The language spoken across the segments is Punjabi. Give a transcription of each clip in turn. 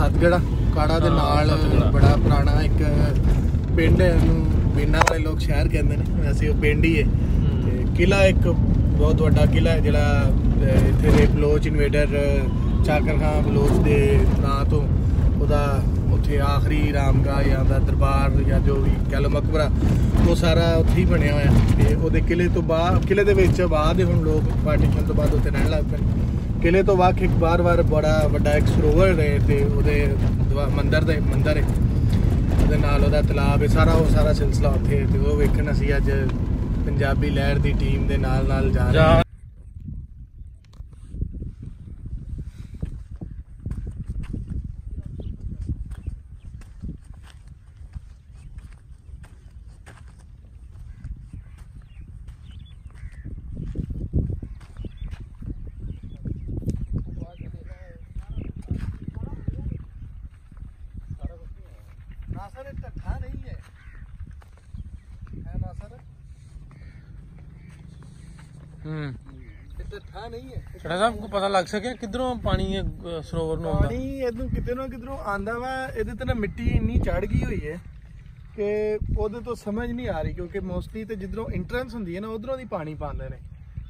सतगढ़ काड़ा दे नाल बड़ा पुराना एक पिंड है, बीना वाले लोग शहर कहते हैं, वैसे वो पिंड ही है। किला एक बहुत बड़ा किला है जिहड़ा इत्थे दे बलोच इन्वेडर चाकर खां बलोच दे नां तो ਉਹਦਾ ਉੱਥੇ ਆਖਰੀ ਰਾਮਗਾਹ ਜਾਂ ਦਾ ਦਰਬਾਰ ਜਾਂ ਜੋ ਵੀ ਕਹਿ ਲਓ ਮਕਬਰਾ ਉਹ ਸਾਰਾ ਉੱਥੇ ਹੀ ਬਣਿਆ ਹੋਇਆ। ਤੇ ਉਹਦੇ ਕਿਲੇ ਤੋਂ ਬਾਅਦ, ਕਿਲੇ ਦੇ ਵਿੱਚ ਬਾਅਦ ਹੁਣ ਲੋਕ ਪਾਰਟੀਸ਼ਨ ਤੋਂ ਬਾਅਦ ਉੱਥੇ ਰਹਿਣ ਲੱਗ ਪਏ। ਕਿਲੇ ਤੋਂ ਵੱਖ ਇੱਕ ਬਾਰ-ਬਾਰ ਬੜਾ ਵੱਡਾ ਇੱਕ ਸਰੋਵਰ ਹੈ ਤੇ ਉਹਦੇ ਮੰਦਰ ਹੈ, ਉਹਦੇ ਨਾਲ ਉਹਦਾ ਤਲਾਬ ਹੈ, ਸਾਰਾ ਉਹ ਸਾਰਾ ਸਿਲਸਿਲਾ ਉੱਥੇ। ਤੇ ਉਹ ਵੇਖਣ ਅਸੀਂ ਅੱਜ ਪੰਜਾਬੀ ਲਹਿਰ ਦੀ ਟੀਮ ਦੇ ਨਾਲ ਜਾ ਰਹੇ ਹਾਂ। को पता लग सके किधरों पानी सरोवर नु आंदा? पानी इधरों किते ना किधरों आंदा वा। इहदे ते ना मिट्टी इन्नी चढ़ गई हुई है कि ओहदे तो समझ नहीं आ रही, क्योंकि मोस्टली तो जिधरों इंट्रेंस हुंदी है ना उधरों दी पानी पांदे ने,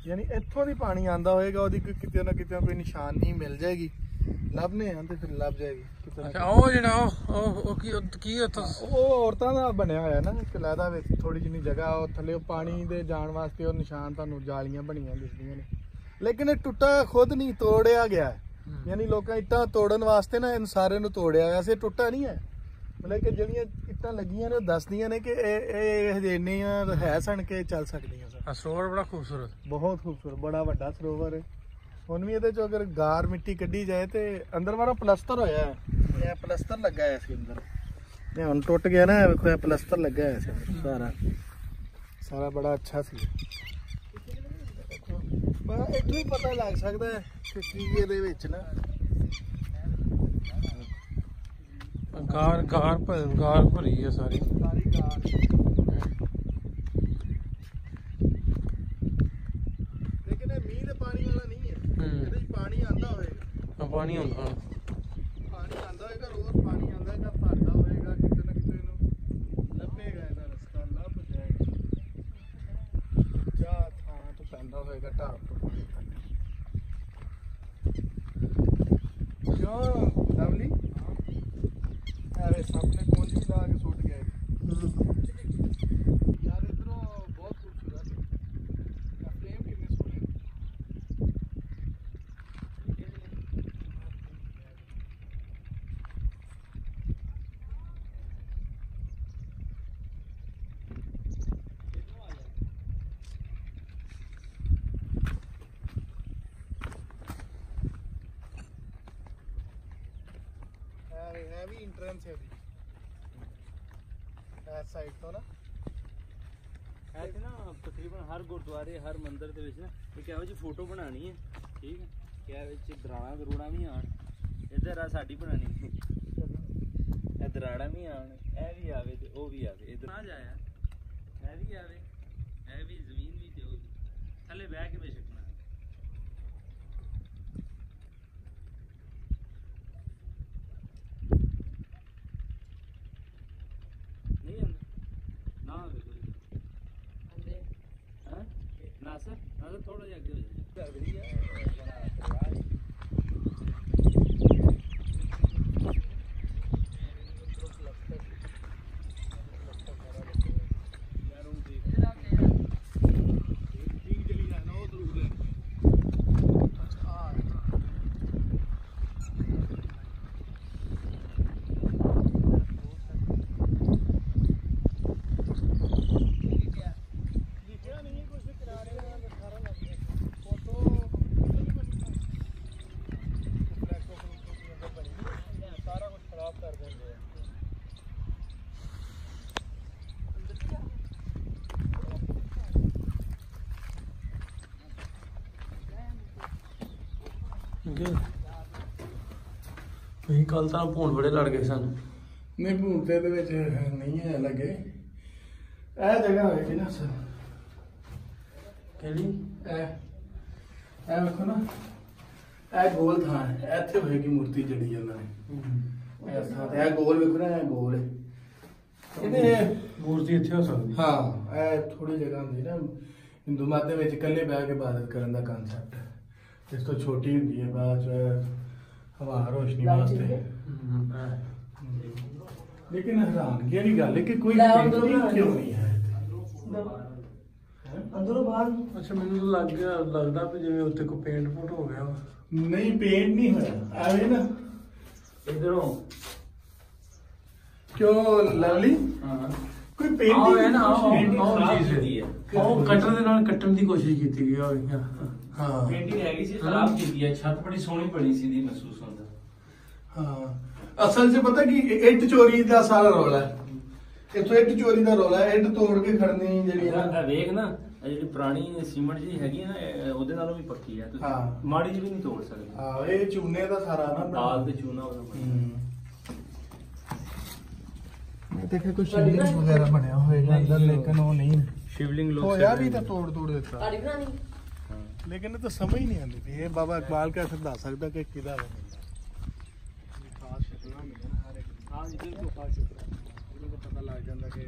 यानी इत्थों दी पानी आंदा होएगा। ओहदी किते ना किते कोई निशानी मिल जाएगी, ਲੱਭਨੇ ਆ ਤੇ ਫਿਰ ਲੱਭ ਜਾਏਗੀ। ਅੱਛਾ ਉਹ ਜਿਹੜਾ ਉਹ ਕੀ ਉਹ ਔਰਤਾਂ ਦਾ ਬਣਿਆ ਹੋਇਆ ਨਾ ਇੱਕ ਲਹਿਦਾ ਵਿੱਚ ਥੋੜੀ ਜਿਹੀ ਜਗ੍ਹਾ, ਉਹ ਥੱਲੇ ਪਾਣੀ ਦੇ ਜਾਣ ਵਾਸਤੇ ਉਹ ਨਿਸ਼ਾਨ ਤੁਹਾਨੂੰ ਜਾਲੀਆਂ ਬਣੀਆਂ ਦਿਸਦੀਆਂ ਨੇ। ਲੇਕਿਨ ਇਹ ਟੁੱਟਾ ਖੁਦ ਨਹੀਂ ਤੋੜਿਆ ਗਿਆ, ਯਾਨੀ ਲੋਕਾਂ ਇੱਟਾਂ ਤੋੜਨ ਵਾਸਤੇ ਨਾ ਇਹਨੂੰ ਸਾਰੇ ਨੂੰ ਤੋੜਿਆ ਹੋਇਆ ਸੀ। ਟੁੱਟਾ ਨਹੀਂ ਹੈ, ਮਤਲਬ ਕਿ ਜਿਹੜੀਆਂ ਇੱਟਾਂ ਲੱਗੀਆਂ ਨੇ ਉਹ ਦੱਸਦੀਆਂ ਨੇ ਕਿ ਇਹ ਹਜੇ ਇੰਨੀਆਂ ਹੈ ਸਣ ਕੇ ਚੱਲ ਸਕਦੀਆਂ ਸਨ। ਸਰੋਵਰ ਬੜਾ ਖੂਬਸੂਰਤ, ਬਹੁਤ ਖੂਬਸੂਰਤ, ਬੜਾ ਵੱਡਾ ਸਰੋਵਰ ਹੈ। ਹੁਣ ਵੀ ਇਹਦੇ ਚੋਂ ਅਗਰ ਗਾਰ ਮਿੱਟੀ ਕੱਢੀ ਜਾਏ ਤੇ ਅੰਦਰ ਵਾਲਾ ਪਲਸਤਰ ਹੋਇਆ ਹੈ, ਇਹ ਪਲਸਤਰ ਲੱਗਾ ਹੋਇਆ ਸੀ ਅੰਦਰ, ਇਹ ਹੁਣ ਟੁੱਟ ਗਿਆ ਨਾ, ਵੇਖੋ ਪਲਸਤਰ ਲੱਗਾ ਹੋਇਆ ਸੀ ਸਾਰਾ ਬੜਾ ਅੱਛਾ ਸੀ। ਪਰ ਇੱਥੋਂ ਹੀ ਪਤਾ ਲੱਗ ਸਕਦਾ ਹੈ ਕਿ ਕੀ ਇਹਦੇ ਵਿੱਚ ਨਾ ਗਾਰ ਭਰੀ ਹੈ ਸਾਰੀ ਗਾਰ। ਲੇਕਿਨ ਇਹ ਮੀਂਹ ਦੇ ਪਾਣੀ ਵਾਲਾ ਨਹੀਂ ਹੈ, ਇਹਦੇ ਵਿੱਚ ਪਾਣੀ ਆਂਦਾ ਹੋਏਗਾ, ਪਾਣੀ ਆਉਂਦਾ ਹੋਏਗਾ, ਰੋਜ਼ ਪਾਣੀ ਆਂਦਾ ਹੈਗਾ, ਭਰਦਾ ਹੋਏਗਾ, ਕਿਤੇ ਨਾ ਕਿਤੇ ਇਹਨੂੰ ਲੱਭੇਗਾ, ਇਹਦਾ ਰਸਤਾ ਲੱਭ ਜਾਏਗਾ। ਜਾਂ ਥਾਂ ਤੋਂ ਪੈਂਦਾ ਹੋਏਗਾ ਢਾਬ ਤੋਂ ਪਾਣੀ ਕਿਉਂ ਲਵਲੀ ਅਰੇ ਸਾਹਮਣੇ ਕੋਲੀ ਲਾ ਕੇ ਸੁੱਟ ਗਏ ਯਾਰ। ਇਧਰੋਂ ਬਹੁਤ ਖੂਬਸੂਰਤ ਹੈ, ਫਰੇਮ ਕਿੰਨੇ ਸੋਹਣੇ ਨੇ। ਇਹ ਵੀ ਇੰਟਰੈਂਸ ਹੈ ਇਸ ਸਾਈਡ ਤੋਂ ਨਾ। ऐसे ना तकरीबन हर गुरुद्वारे हर मंदिर ਦੇ ਵਿੱਚ ਨਾ ਇੱਕ ਇਹੋ ਜਿਹੀ ਫੋਟੋ ਬਣਾਣੀ ਹੈ, ਠੀਕ ਹੈ, ਕਿ ਇਹ ਵਿੱਚ ਦਰਾਣਾ ਦਰੂਣਾ ਵੀ ਆਣ, ਇੱਧਰ ਆ ਸਾਡੀ ਬਣਾਣੀ, ਇਹ ਦਰਾੜਾ ਵੀ ਆਣ, ਇਹ ਵੀ ਆਵੇ ਤੇ ਉਹ ਵੀ ਆਵੇ, ਇੱਧਰ ਆ ਜਾਇਆ, ਇਹ ਵੀ ਆਵੇ, ਇਹ ਵੀ ਜ਼ਮੀਨ ਵੀ ਤੇ ਉਹ ਥੱਲੇ ਬਹਿ ਕੇ ਬੇਸ਼ੱਕ ਬਣਾ ਨਹੀਂ ਆਉਂਦਾ ਨਾ ਆਵੇ ਕੋਈ नासर थोड़ा जा आगे कल तो भून बड़े लड़ गए सन। नहीं भून तो नहीं है लगे, ए जगह होगी ना सर, देखो ना, ए गोल थां है, इत्थे होएगी मूर्ति जड़ी उन्होंने, ਐਸਾ ਤੇ ਇਹ ਗੋਲ ਵੇਖੋ ਨਾ, ਇਹ ਗੋਲ ਹੈ ਇਹਦੇ ਮੂਰਤੀ ਇੱਥੇ ਹੋ ਸਕਦੀ। ਹਾਂ ਇਹ ਥੋੜੀ ਜਗ੍ਹਾ ਹੁੰਦੀ ਨਾ ਹਿੰਦੂ ਮਤ ਦੇ ਵਿੱਚ ਇਕੱਲੇ ਬਹਿ ਕੇ ਇਬਾਦਤ ਕਰਨ ਦਾ ਕਨਸੈਪਟ। ਇਸ ਤੋਂ ਛੋਟੀ ਹੁੰਦੀ ਹੈ ਬਾਅਦ ਚ ਹਵਾ ਰੋਸ਼ਨੀ ਵਾਸਤੇ। ਲੇਕਿਨ ਹੈਰਾਨਗੀ ਵਾਲੀ ਗੱਲ ਹੈ ਕਿ ਕੋਈ ਪੇਂਟਿੰਗ ਕਿਉਂ ਨਹੀਂ ਹੈ ਅੰਦਰੋਂ ਬਾਹਰ। ਅੱਛਾ ਮੈਨੂੰ ਤਾਂ ਲੱਗਦਾ ਵੀ ਜਿਵੇਂ ਉੱਤੇ ਕੋਈ ਪੇਂਟ ਫੁੱਟ ਹੋ ਗਿਆ ਵਾ। ਨਹੀਂ ਪੇਂਟ ਨਹੀਂ ਹੋਇਆ ਐਵੇਂ ਨਾ ਇਧਰੋਂ ਕਿਉਂ ਲਵਲੀ ਹਾਂ ਕੋਈ ਆਹ ਪੇਂਟਿੰਗ ਹੈ ਨਾ, painting ਉਹ ਖਰਾਬ ਚੀਜ਼ ਕੀਤੀ ਹੈ। ਹੈ। ਉਹ ਕਟਰ ਦੇ ਨਾਲ ਕੱਟਣ ਦੀ ਕੋਸ਼ਿਸ਼ ਕੀਤੀ ਗਈ ਹੋਈ। ਹਾਂ ਪੇਂਟਿੰਗ ਹੈਗੀ ਸੀ, ਖਰਾਬ ਕੀਤੀ ਹੈ। ਛੱਤ ਬੜੀ ਸੋਹਣੀ ਬਣੀ ਸੀ ਦੀ ਮਹਿਸੂਸ ਹੁੰਦਾ। ਹਾਂ ਅਸਲ 'ਚ ਪਤਾ ਕੀ ਇੱਟ ਚੋਰੀ ਦਾ ਸਾਰਾ ਰੌਲਾ ਹੈ। ਇੱਥੋਂ ਇੱਟ ਚੋਰੀ ਦਾ ਰੌਲਾ ਹੈ। ਇੱਟ ਤੋੜ ਕੇ ਖੜਨੀ ਜਿਹੜੀ ਹੈ ਨਾ, ਇਹ ਵੇਖ ਨਾ, ਇਹ ਜਿਹੜੀ ਪੁਰਾਣੀ ਸੀਮੈਂਟ ਜੀ ਹੈਗੀ ਹੈ ਨਾ, ਉਹਦੇ ਨਾਲੋਂ ਵੀ ਪੱਕੀ ਹੈ। ਤੁਸੀਂ ਹਾਂ। ਮਾੜੀ ਜਿਹੀ ਵੀ ਨਹੀਂ ਤੋੜ ਸਕਦੇ। ਹਾਂ ਇਹ ਚੂਨੇ ਦਾ ਸਾਰਾ ਨਾ ਦਾਲ ਤੇ ਚੂਨਾ ਉਹਦਾ ਬਣਿਆ। ਇਹ ਦੇਖੇ ਕੁਝ ਸ਼ਿਵਲਿੰਗ ਵਗੈਰਾ ਬਣਿਆ ਹੋਏਗਾ ਅੰਦਰ, ਲੇਕਿਨ ਉਹ ਨਹੀਂ शिवलिंग लोग ਹੋਇਆ ਵੀ ਤਾਂ ਤੋੜ ਦਿੱਤਾ। ਤੁਹਾਡੀ ਬਣਾਣੀ ਲੇਕਿਨ ਇਹ ਤਾਂ ਸਮਝ ਹੀ ਨਹੀਂ ਆਉਂਦੀ ਵੀ ਇਹ ਬਾਬਾ ਇਕਬਾਲ ਕਾ ਦੱਸ ਸਕਦਾ ਕਿ ਕਿਹਦਾ ਵਾ ਖਾਸ ਸ਼ਕਲਾਂ ਮਿਲਣ ਹਰ ਇੱਕ। ਹਾਂ ਜੀ ਬਿਲਕੁਲ ਖਾਸ ਸ਼ਕਲਾਂ, ਉਹਨੂੰ ਪਤਾ ਲੱਗ ਜਾਂਦਾ ਕਿ